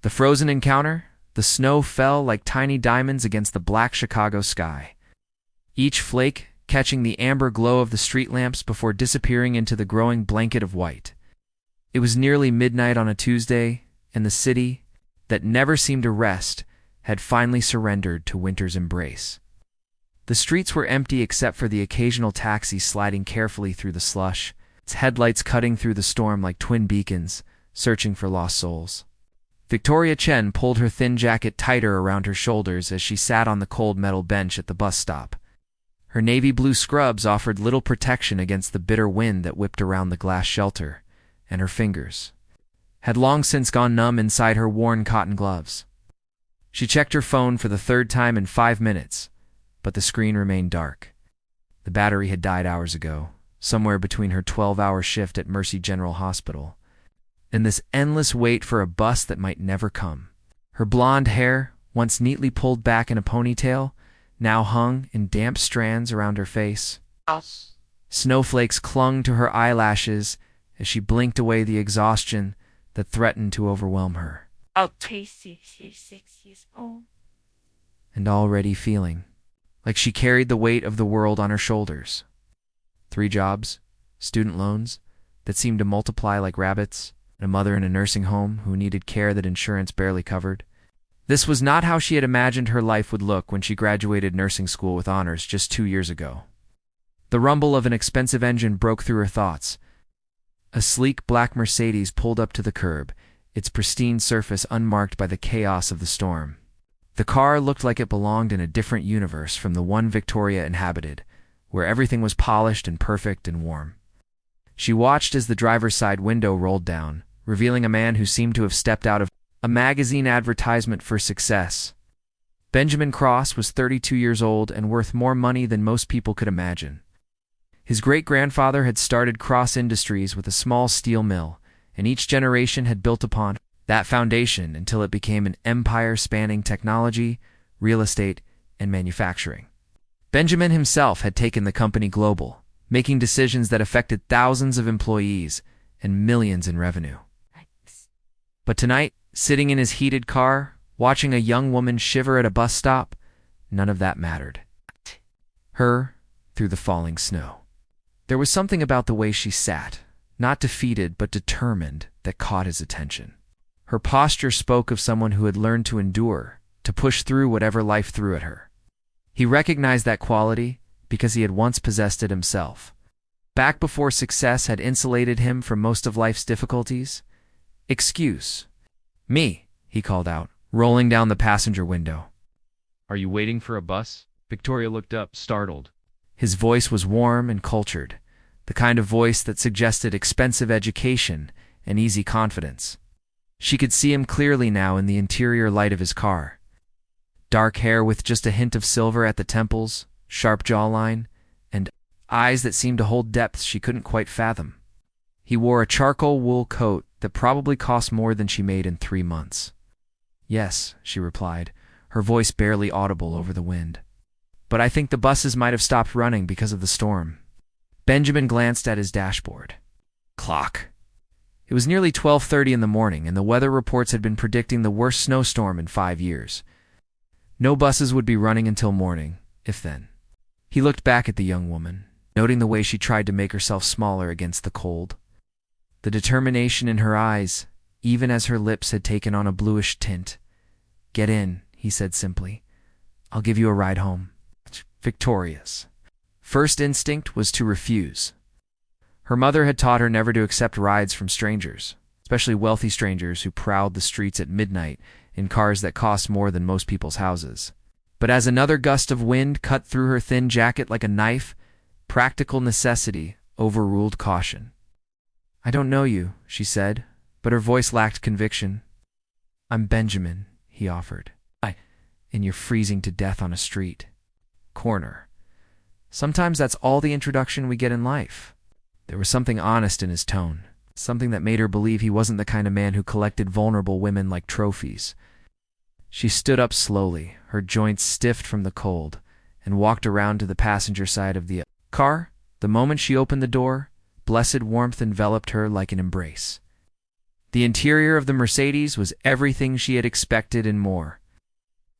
The frozen encounter? The snow fell like tiny diamonds against the black Chicago sky, each flake catching the amber glow of the street lamps before disappearing into the growing blanket of white. It was nearly midnight on a Tuesday, and the city, that never seemed to rest, had finally surrendered to winter's embrace. The streets were empty except for the occasional taxi sliding carefully through the slush, its headlights cutting through the storm like twin beacons, searching for lost souls. Victoria Chen pulled her thin jacket tighter around her shoulders as she sat on the cold metal bench at the bus stop. Her navy blue scrubs offered little protection against the bitter wind that whipped around the glass shelter, and her fingers had long since gone numb inside her worn cotton gloves. She checked her phone for the third time in 5 minutes, but the screen remained dark. The battery had died hours ago, somewhere between her 12-hour shift at Mercy General Hospital and this endless wait for a bus that might never come. Her blonde hair, once neatly pulled back in a ponytail, now hung in damp strands around her face. Snowflakes clung to her eyelashes as she blinked away the exhaustion that threatened to overwhelm her. I'll taste 6 years old. And already feeling like she carried the weight of the world on her shoulders. 3 jobs, student loans that seemed to multiply like rabbits, and a mother in a nursing home who needed care that insurance barely covered. This was not how she had imagined her life would look when she graduated nursing school with honors just 2 years ago. The rumble of an expensive engine broke through her thoughts. A sleek black Mercedes pulled up to the curb, its pristine surface unmarked by the chaos of the storm. The car looked like it belonged in a different universe from the one Victoria inhabited, where everything was polished and perfect and warm. She watched as the driver's side window rolled down, revealing a man who seemed to have stepped out of a magazine advertisement for success. Benjamin Cross was 32 years old and worth more money than most people could imagine. His great-grandfather had started Cross Industries with a small steel mill, and each generation had built upon that foundation until it became an empire spanning technology, real estate, and manufacturing. Benjamin himself had taken the company global, making decisions that affected thousands of employees and millions in revenue. But tonight, sitting in his heated car, watching a young woman shiver at a bus stop, none of that mattered. Her through the falling snow. There was something about the way she sat, not defeated but determined, that caught his attention. Her posture spoke of someone who had learned to endure, to push through whatever life threw at her. He recognized that quality because he had once possessed it himself. Back before success had insulated him from most of life's difficulties. "Excuse me," he called out, rolling down the passenger window. "Are you waiting for a bus?" Victoria looked up, startled. His voice was warm and cultured, the kind of voice that suggested expensive education and easy confidence. She could see him clearly now in the interior light of his car. Dark hair with just a hint of silver at the temples, sharp jawline, and eyes that seemed to hold depths she couldn't quite fathom. He wore a charcoal wool coat that probably cost more than she made in 3 months. "Yes," she replied, her voice barely audible over the wind. "But I think the buses might have stopped running because of the storm." Benjamin glanced at his dashboard. Clock. It was nearly 12:30 in the morning, and the weather reports had been predicting the worst snowstorm in 5 years. No buses would be running until morning, if then. He looked back at the young woman, noting the way she tried to make herself smaller against the cold. The determination in her eyes, even as her lips had taken on a bluish tint. "Get in," he said simply. "I'll give you a ride home." Victoria's first instinct was to refuse. Her mother had taught her never to accept rides from strangers, especially wealthy strangers who prowled the streets at midnight in cars that cost more than most people's houses. But as another gust of wind cut through her thin jacket like a knife, practical necessity overruled caution. "I don't know you," she said, but her voice lacked conviction. "I'm Benjamin," he offered. "And you're freezing to death on a street corner. Sometimes that's all the introduction we get in life." There was something honest in his tone, something that made her believe he wasn't the kind of man who collected vulnerable women like trophies. She stood up slowly, her joints stiffed from the cold, and walked around to the passenger side of the car. The moment she opened the door, blessed warmth enveloped her like an embrace. The interior of the Mercedes was everything she had expected and more.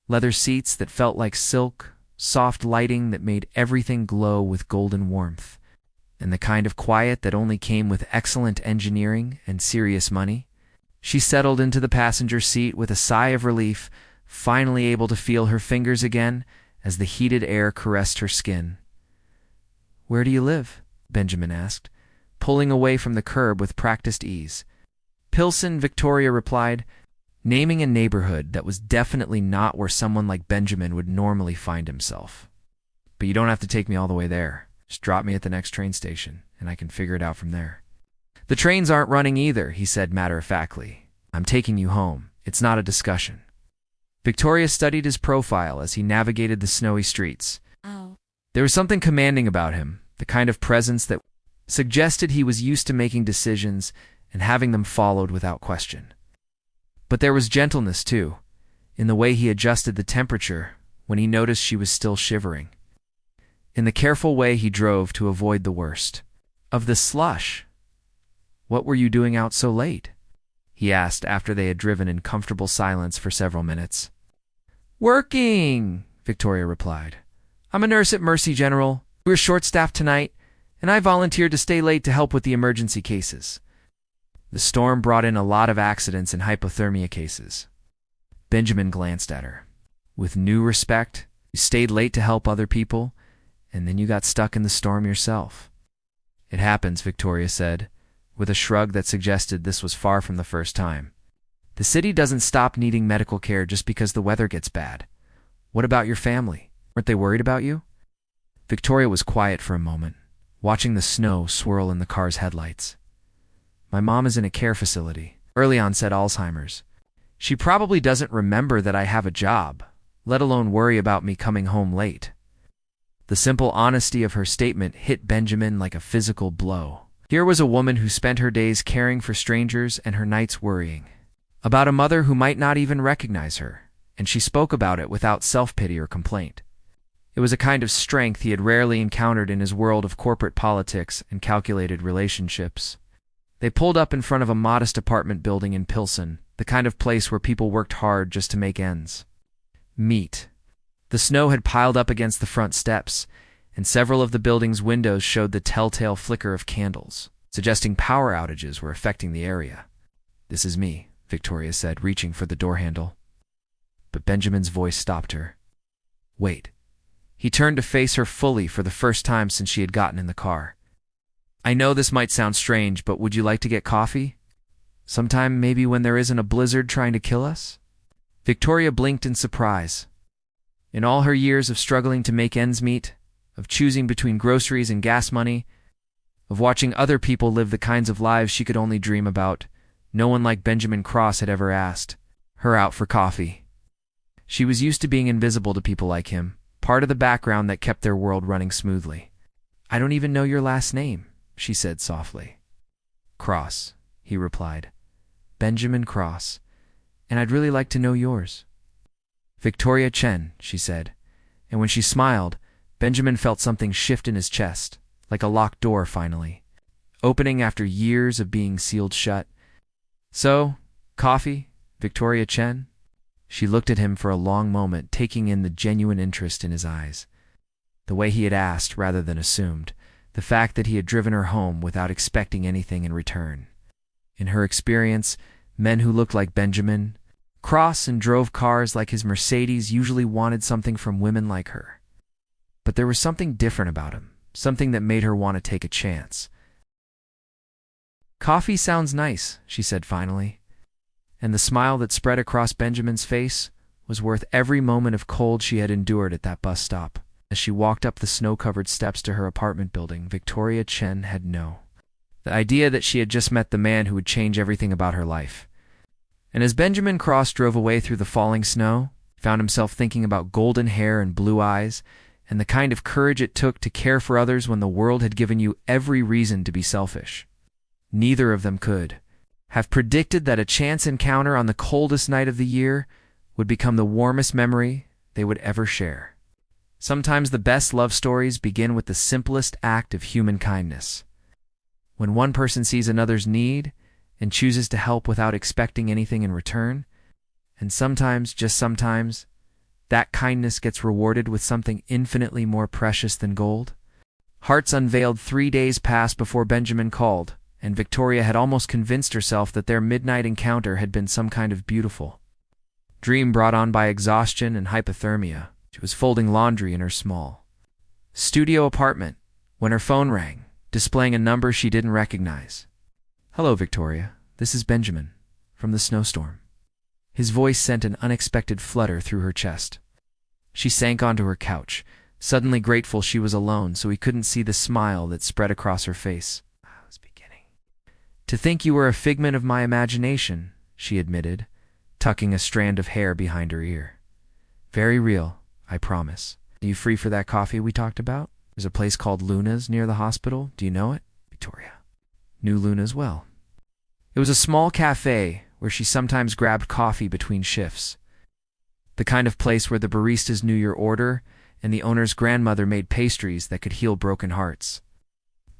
Leather seats that felt like silk, soft lighting that made everything glow with golden warmth, and the kind of quiet that only came with excellent engineering and serious money. She settled into the passenger seat with a sigh of relief, finally able to feel her fingers again as the heated air caressed her skin. "Where do you live?" Benjamin asked, pulling away from the curb with practiced ease. "Pilsen," Victoria replied, naming a neighborhood that was definitely not where someone like Benjamin would normally find himself. "But you don't have to take me all the way there. Just drop me at the next train station, and I can figure it out from there." "The trains aren't running either," he said matter-of-factly. "I'm taking you home. It's not a discussion." Victoria studied his profile as he navigated the snowy streets. Oh. There was something commanding about him, the kind of presence that suggested he was used to making decisions and having them followed without question. But there was gentleness, too, in the way he adjusted the temperature when he noticed she was still shivering. In the careful way he drove to avoid the worst. "Of the slush. What were you doing out so late?" he asked after they had driven in comfortable silence for several minutes. "Working," Victoria replied. "I'm a nurse at Mercy General. We're short-staffed tonight, and I volunteered to stay late to help with the emergency cases." The storm brought in a lot of accidents and hypothermia cases. Benjamin glanced at her. "With new respect, you stayed late to help other people, and then you got stuck in the storm yourself." "It happens," Victoria said, with a shrug that suggested this was far from the first time. "The city doesn't stop needing medical care just because the weather gets bad. What about your family? Weren't they worried about you?" Victoria was quiet for a moment, watching the snow swirl in the car's headlights. "My mom is in a care facility, early onset Alzheimer's. She probably doesn't remember that I have a job, let alone worry about me coming home late." The simple honesty of her statement hit Benjamin like a physical blow. Here was a woman who spent her days caring for strangers and her nights worrying about a mother who might not even recognize her, and she spoke about it without self-pity or complaint. It was a kind of strength he had rarely encountered in his world of corporate politics and calculated relationships. They pulled up in front of a modest apartment building in Pilsen, the kind of place where people worked hard just to make ends meet. The snow had piled up against the front steps, and several of the building's windows showed the telltale flicker of candles, suggesting power outages were affecting the area. "This is me," Victoria said, reaching for the door handle. But Benjamin's voice stopped her. "Wait." He turned to face her fully for the first time since she had gotten in the car. "I know this might sound strange, but would you like to get coffee? Sometime maybe when there isn't a blizzard trying to kill us?" Victoria blinked in surprise. In all her years of struggling to make ends meet, of choosing between groceries and gas money, of watching other people live the kinds of lives she could only dream about, no one like Benjamin Cross had ever asked her out for coffee. She was used to being invisible to people like him, part of the background that kept their world running smoothly. "I don't even know your last name," she said softly. "Cross," he replied. "Benjamin Cross. And I'd really like to know yours." "Victoria Chen," she said, and when she smiled, Benjamin felt something shift in his chest, like a locked door finally, opening after years of being sealed shut. "So, coffee, Victoria Chen?" She looked at him for a long moment, taking in the genuine interest in his eyes. The way he had asked rather than assumed, the fact that he had driven her home without expecting anything in return. In her experience, men who looked like Benjamin Cross and drove cars like his Mercedes usually wanted something from women like her. But there was something different about him, something that made her want to take a chance. "Coffee sounds nice," she said finally, and the smile that spread across Benjamin's face was worth every moment of cold she had endured at that bus stop. As she walked up the snow-covered steps to her apartment building, Victoria Chen had the idea that she had just met the man who would change everything about her life. And as Benjamin Cross drove away through the falling snow, found himself thinking about golden hair and blue eyes, and the kind of courage it took to care for others when the world had given you every reason to be selfish. Neither of them could have predicted that a chance encounter on the coldest night of the year would become the warmest memory they would ever share. Sometimes the best love stories begin with the simplest act of human kindness. When one person sees another's need and chooses to help without expecting anything in return. And sometimes, just sometimes, that kindness gets rewarded with something infinitely more precious than gold. Hearts unveiled. 3 days passed before Benjamin called, and Victoria had almost convinced herself that their midnight encounter had been some kind of beautiful dream brought on by exhaustion and hypothermia. She was folding laundry in her small studio apartment when her phone rang, displaying a number she didn't recognize. "Hello, Victoria. This is Benjamin, from the snowstorm." His voice sent an unexpected flutter through her chest. She sank onto her couch, suddenly grateful she was alone so he couldn't see the smile that spread across her face. "I was beginning to think you were a figment of my imagination," she admitted, tucking a strand of hair behind her ear. "Very real, I promise. Are you free for that coffee we talked about? There's a place called Luna's near the hospital. Do you know it?" Victoria knew Luna's well. It was a small cafe where she sometimes grabbed coffee between shifts. The kind of place where the baristas knew your order and the owner's grandmother made pastries that could heal broken hearts.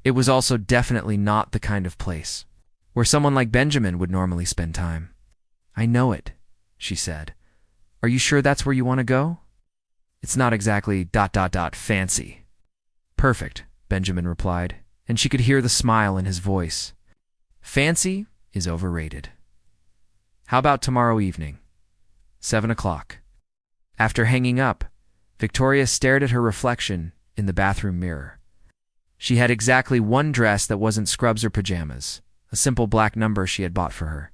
It was also definitely not the kind of place where someone like Benjamin would normally spend time. "I know it," she said. "Are you sure that's where you want to go?" "It's not exactly ... fancy." "Perfect," Benjamin replied, and she could hear the smile in his voice. "Fancy is overrated. How about tomorrow evening? 7 o'clock. After hanging up, Victoria stared at her reflection in the bathroom mirror. She had exactly one dress that wasn't scrubs or pajamas, a simple black number she had bought for her.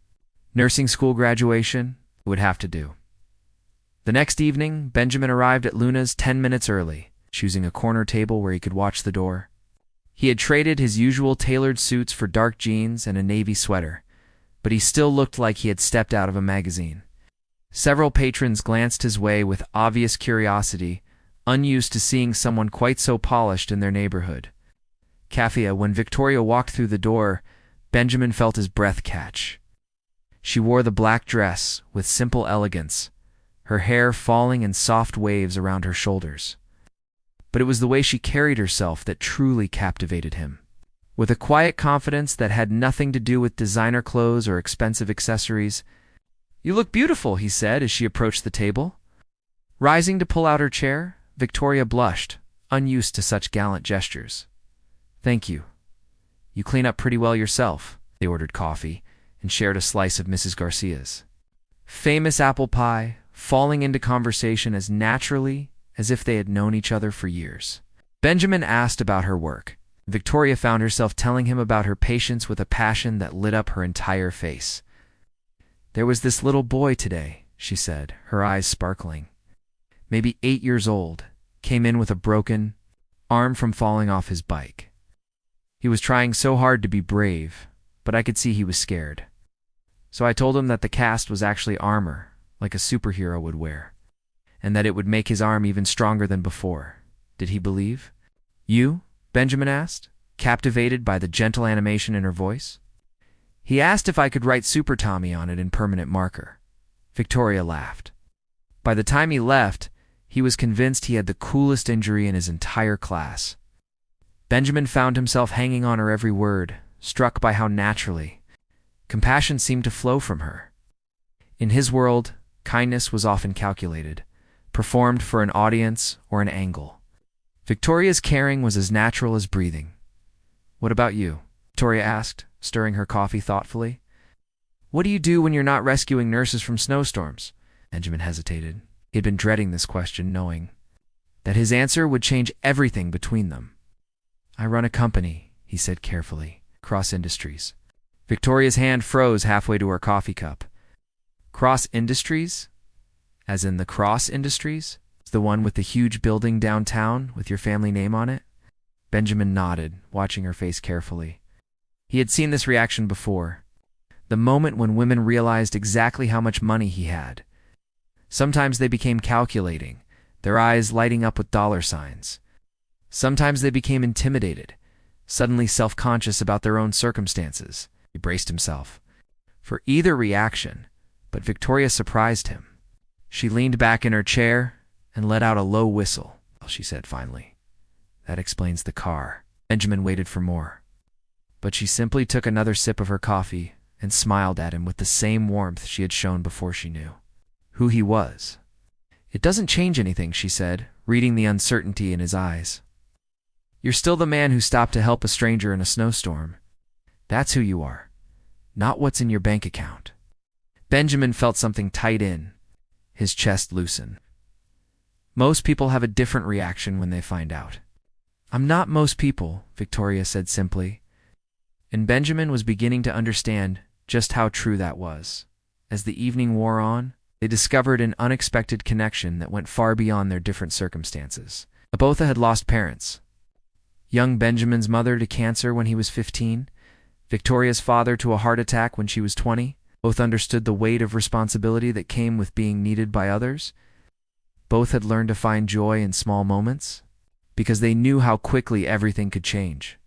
Nursing school graduation would have to do. The next evening, Benjamin arrived at Luna's 10 minutes early, choosing a corner table where he could watch the door. He had traded his usual tailored suits for dark jeans and a navy sweater, but he still looked like he had stepped out of a magazine. Several patrons glanced his way with obvious curiosity, unused to seeing someone quite so polished in their neighborhood. When Victoria walked through the door, Benjamin felt his breath catch. She wore the black dress with simple elegance, her hair falling in soft waves around her shoulders. But it was the way she carried herself that truly captivated him. With a quiet confidence that had nothing to do with designer clothes or expensive accessories. "You look beautiful," he said as she approached the table. Rising to pull out her chair, Victoria blushed, unused to such gallant gestures. "Thank you. You clean up pretty well yourself." They ordered coffee and shared a slice of Mrs. Garcia's famous apple pie, falling into conversation as naturally as if they had known each other for years. Benjamin asked about her work. Victoria found herself telling him about her patients with a passion that lit up her entire face. "There was this little boy today," she said, her eyes sparkling. "Maybe 8 years old, came in with a broken arm from falling off his bike. He was trying so hard to be brave, but I could see he was scared. So I told him that the cast was actually armor, like a superhero would wear, and that it would make his arm even stronger than before. Did he believe?" "You?" Benjamin asked, captivated by the gentle animation in her voice. "He asked if I could write Super Tommy on it in permanent marker." Victoria laughed. By the time he left, he was convinced he had the coolest injury in his entire class. Benjamin found himself hanging on her every word, struck by how naturally compassion seemed to flow from her. In his world, kindness was often calculated, performed for an audience or an angle. Victoria's caring was as natural as breathing. "What about you?" Victoria asked, stirring her coffee thoughtfully. "What do you do when you're not rescuing nurses from snowstorms?" Benjamin hesitated. He had been dreading this question, knowing that his answer would change everything between them. "I run a company," he said carefully. "Cross Industries." Victoria's hand froze halfway to her coffee cup. "Cross Industries? As in the Cross Industries? The one with the huge building downtown with your family name on it?" Benjamin nodded, watching her face carefully. He had seen this reaction before. The moment when women realized exactly how much money he had. Sometimes they became calculating, their eyes lighting up with dollar signs. Sometimes they became intimidated, suddenly self-conscious about their own circumstances. He braced himself for either reaction, but Victoria surprised him. She leaned back in her chair and let out a low whistle. "Well," she said finally, "that explains the car." Benjamin waited for more, but she simply took another sip of her coffee and smiled at him with the same warmth she had shown before she knew who he was. "It doesn't change anything," she said, reading the uncertainty in his eyes. "You're still the man who stopped to help a stranger in a snowstorm. That's who you are, not what's in your bank account." Benjamin felt something tight in his chest loosen. Most people have a different reaction when they find out. "I'm not most people," Victoria said simply, and Benjamin was beginning to understand just how true that was. As the evening wore on, they discovered an unexpected connection that went far beyond their different circumstances. Both had lost parents. Young Benjamin's mother to cancer when he was 15, Victoria's father to a heart attack when she was 20. Both understood the weight of responsibility that came with being needed by others. Both had learned to find joy in small moments, because they knew how quickly everything could change.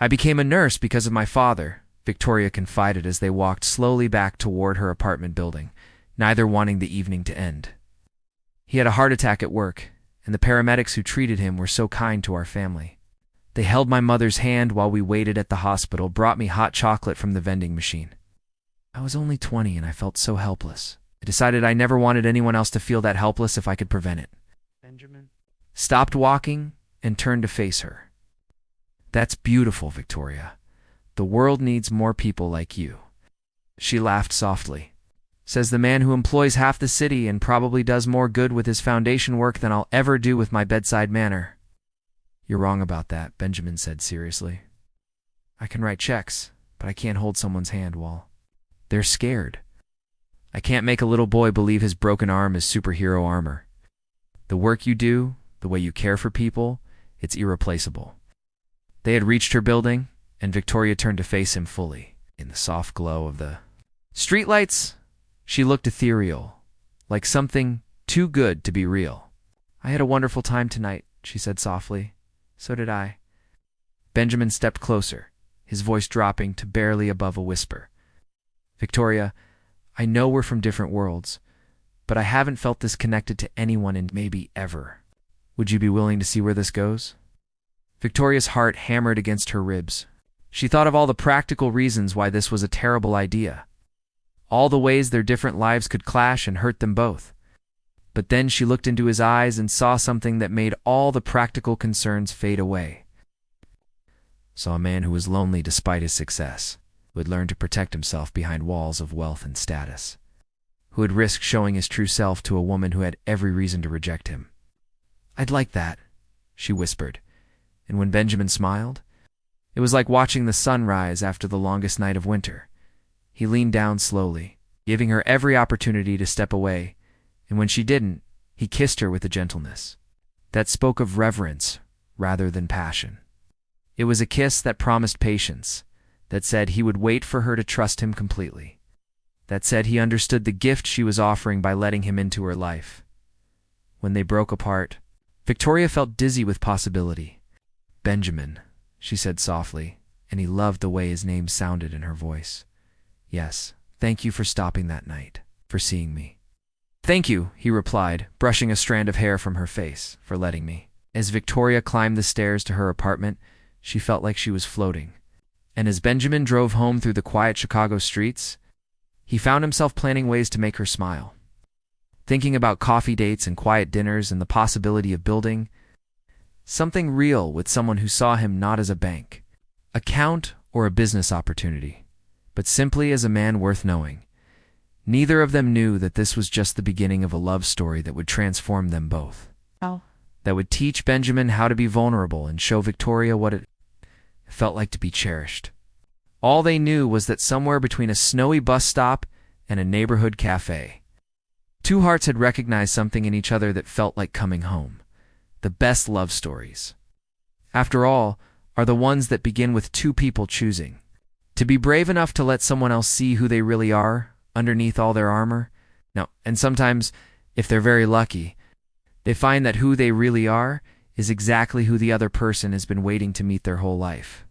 "I became a nurse because of my father," Victoria confided as they walked slowly back toward her apartment building, neither wanting the evening to end. "He had a heart attack at work, and the paramedics who treated him were so kind to our family. They held my mother's hand while we waited at the hospital, brought me hot chocolate from the vending machine. I was only 20 and I felt so helpless. I decided I never wanted anyone else to feel that helpless if I could prevent it." Benjamin stopped walking and turned to face her. "That's beautiful, Victoria. The world needs more people like you." She laughed softly. "Says the man who employs half the city and probably does more good with his foundation work than I'll ever do with my bedside manner." "You're wrong about that," Benjamin said seriously. "I can write checks, but I can't hold someone's hand while they're scared. I can't make a little boy believe his broken arm is superhero armor. The work you do, the way you care for people, it's irreplaceable." They had reached her building, and Victoria turned to face him fully. In the soft glow of the streetlights, she looked ethereal, like something too good to be real. "I had a wonderful time tonight," she said softly. "So did I." Benjamin stepped closer, his voice dropping to barely above a whisper. "Victoria, I know we're from different worlds, but I haven't felt this connected to anyone in maybe ever. Would you be willing to see where this goes?" Victoria's heart hammered against her ribs. She thought of all the practical reasons why this was a terrible idea, all the ways their different lives could clash and hurt them both. But then she looked into his eyes and saw something that made all the practical concerns fade away. Saw a man who was lonely despite his success, who had learned to protect himself behind walls of wealth and status, who had risked showing his true self to a woman who had every reason to reject him. "I'd like that," she whispered, and when Benjamin smiled, it was like watching the sun rise after the longest night of winter. He leaned down slowly, giving her every opportunity to step away, and when she didn't, he kissed her with a gentleness that spoke of reverence rather than passion. It was a kiss that promised patience, that said he would wait for her to trust him completely, that said he understood the gift she was offering by letting him into her life. When they broke apart, Victoria felt dizzy with possibility. "Benjamin," she said softly, and he loved the way his name sounded in her voice. "Yes, thank you for stopping that night, for seeing me." "Thank you," he replied, brushing a strand of hair from her face, "for letting me." As Victoria climbed the stairs to her apartment, she felt like she was floating. And as Benjamin drove home through the quiet Chicago streets, he found himself planning ways to make her smile. Thinking about coffee dates and quiet dinners and the possibility of building something real with someone who saw him not as a bank account or a business opportunity, but simply as a man worth knowing. Neither of them knew that this was just the beginning of a love story that would transform them both. Oh. That would teach Benjamin how to be vulnerable and show Victoria what it felt like to be cherished. All they knew was that somewhere between a snowy bus stop and a neighborhood cafe, two hearts had recognized something in each other that felt like coming home. The best love stories, after all, are the ones that begin with two people choosing to be brave enough to let someone else see who they really are underneath all their armor. Now, and sometimes, if they're very lucky, they find that who they really are is exactly who the other person has been waiting to meet their whole life.